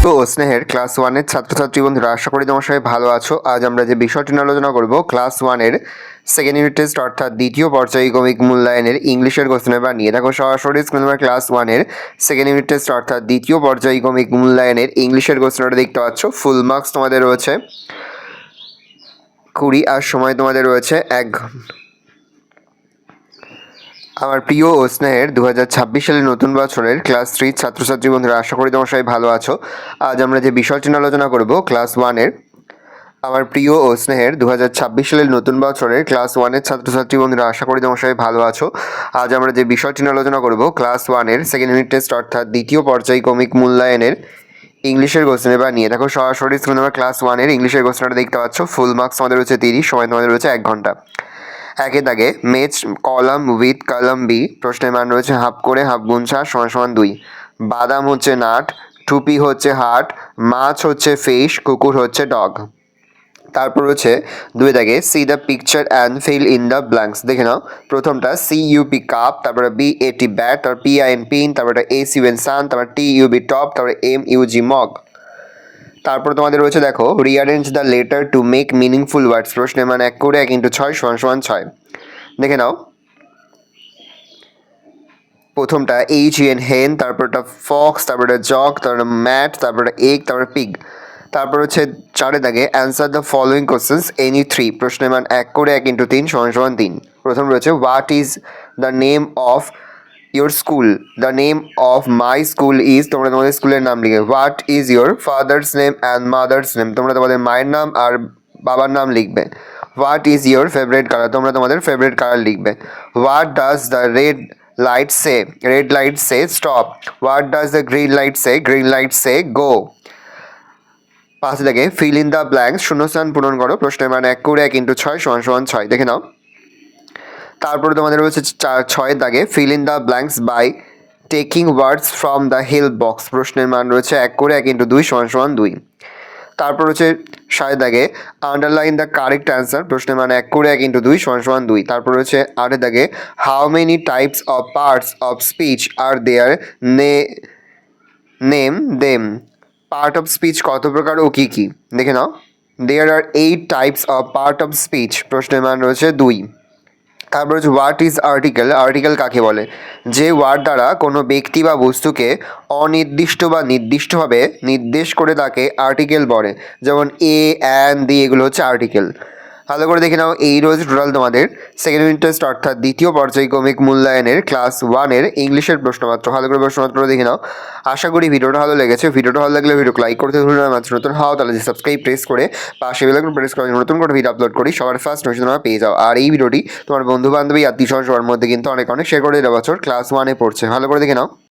তো স্নেহের ক্লাস ওয়ানের ছাত্রছাত্রী বন্ধুরা, আশা করি তোমার সবাই ভালো আছো। আজ আমরা যে বিষয়টি নিয়ে আলোচনা করব, ক্লাস ওয়ানের সেকেন্ড ইউনিট টেস্ট অর্থাৎ দ্বিতীয় পর্যায়ক্রমিক মূল্যায়নের ইংলিশের কোশ্চেন পেপার নিয়ে। দেখো সরাসরি স্ক্রিনে তোমরা ক্লাস ওয়ানের সেকেন্ড ইউনিট টেস্ট অর্থাৎ দ্বিতীয় পর্যায়ক্রমিক মূল্যায়নের ইংলিশের কোশ্চেনটা দেখতে পাচ্ছ। ফুল মার্কস তোমাদের রয়েছে 20 আর সময় তোমাদের রয়েছে 1 ঘন্টা। আমার প্রিয় ও স্নেহের 2026 সালের নতুন বছরের ক্লাস 3 ছাত্রছাত্রী বন্ধুরা, আশা করি তোমার সবাই ভালো আছো। আজ আমরা যে বিষয়টি নিয়ে আলোচনা করব, ক্লাস ওয়ানের আমার প্রিয় ও স্নেহের 2026 সালের নতুন বছরের ক্লাস ওয়ানের ছাত্রছাত্রী বন্ধুরা, আশা করি তোমার সবাই ভালো আছো। আজ আমরা যে বিষয়টি নিয়ে আলোচনা করব, ক্লাস ওয়ানের সেকেন্ড ইউনিট টেস্ট অর্থাৎ দ্বিতীয় পর্যায়ক্রমিক মূল্যায়নের ইংলিশের কোশ্চেন পেপার নিয়ে। দেখো সরাসরি স্ক্রিনে তোমরা ক্লাস ওয়ানের ইংলিশের কোশ্চেনটা দেখতে পাচ্ছ। ফুল মার্কস আমাদের রয়েছে 30, সময় তোমাদের রয়েছে 1 ঘন্টা। একে দাগে match column with column B, প্রশ্নের মান রয়েছে হাফ করে হাফ গুনছা সমান সমান 2। বাদাম হচ্ছে নাট, টুপি হচ্ছে হাট, মাছ হচ্ছে ফিশ, কুকুর হচ্ছে ডগ। তারপর হচ্ছে 2 দাগে C the picture and feel in the blanks. দেখে নাও, প্রথমটা CUP কাপ, তারপরে BAT ব্যাট, তারপর PIN পিন, তারপরে ACUN সান, তারপরে TUB টপ, তারপরে MUG মগ। তারপর তোমাদের রয়েছে দেখো rearrange the letter to make meaningful ওয়ার্ডস, প্রশ্নের মান 1 করে 1 × 6 সমান সমান 6। দেখে নাও, প্রথমটা HEN হেন, তারপরটা ফক্স, তারপরে জগ, তারপরে ম্যাট, তারপরে এগ, তারপরে পিগ। তারপর হচ্ছে 4 দাগে answer the following questions any 3, প্রশ্নের মান 1 করে 1 × 3 সমান সমান 3। প্রথম রয়েছে what is the name of your school. The name of my school is, তোমরা তোমাদের স্কুলের নাম লিখে। What is your father's name and mother's name, তোমরা তোমাদের মায়ের নাম আর বাবার নাম লিখবে। What is your favourite colour, তোমরা তোমাদের ফেভারিট কালার লিখবে। What does the red light say, red light say stop. What does the green light say, green light say go. 5 দাগে ফিল ইন দ্য ব্ল্যাঙ্কস, শূন্যস্থান পূরণ করো, প্রশ্নের মান 1 করে 1 × 6 সমান সমান 6। দেখে নাও, তারপরে তোমাদের রয়েছে 6 দাগে fill in the blanks by taking words from the help box, প্রশ্নের মান রয়েছে 1 করে 1 × 2 সমান সমান 2। তারপর হচ্ছে 7 দাগে আন্ডারলাইন দ্য কারেক্ট অ্যান্সার, প্রশ্নের মান 1 করে 1 × 2 সমান সমান 2। তারপর হচ্ছে 8 দাগে how many types of parts of speech are there, name them. Part of speech কত প্রকার ও কী কী? দেখে নাও, there are 8 types of part of speech, প্রশ্নের মান রয়েছে 2। তারপর হচ্ছে হোয়াট ইজ আর্টিকেল, আর্টিকেল কাকে বলে? যে ওয়ার্ড দ্বারা কোনো ব্যক্তি বা বস্তুকে অনির্দিষ্ট বা নির্দিষ্টভাবে নির্দেশ করে তাকে আর্টিকেল বলে, যেমন এ, অ্যান, দি, এগুলো হচ্ছে আর্টিকেল। ভালো করে দেখে নাও, এই রয়েছে টোটাল তোমাদের সেকেন্ড ইউনিট টেস্ট অর্থাৎ দ্বিতীয় পর্যায়ক্রমিক মূল্যায়নের ক্লাস ওয়ানের ইংলিশের প্রশ্নপত্র। ভালো করে প্রশ্নপত্র দেখে নাও। আশা করি ভিডিওটা ভালো লেগেছে। ভিডিওটা ভালো লাগলে ভিডিওকে লাইক করতে ভুলবে না। মাত্র নতুন হও তাহলে সাবস্ক্রাইব প্রেস করে পাশে বেল আইকন প্রেস করে নতুন করে ভিডিও আপলোড করি সবার ফার্স্ট নোটিফিকেশন তোমরা পেয়ে যাও। আর এই ভিডিওটি তোমার বন্ধু বান্ধবী আত্মীয় সবার মধ্যে কিন্তু অনেক শেয়ার করে দেওয়া বছর ক্লাস ওয়ানে পড়ছে। ভালো করে দেখে নাও।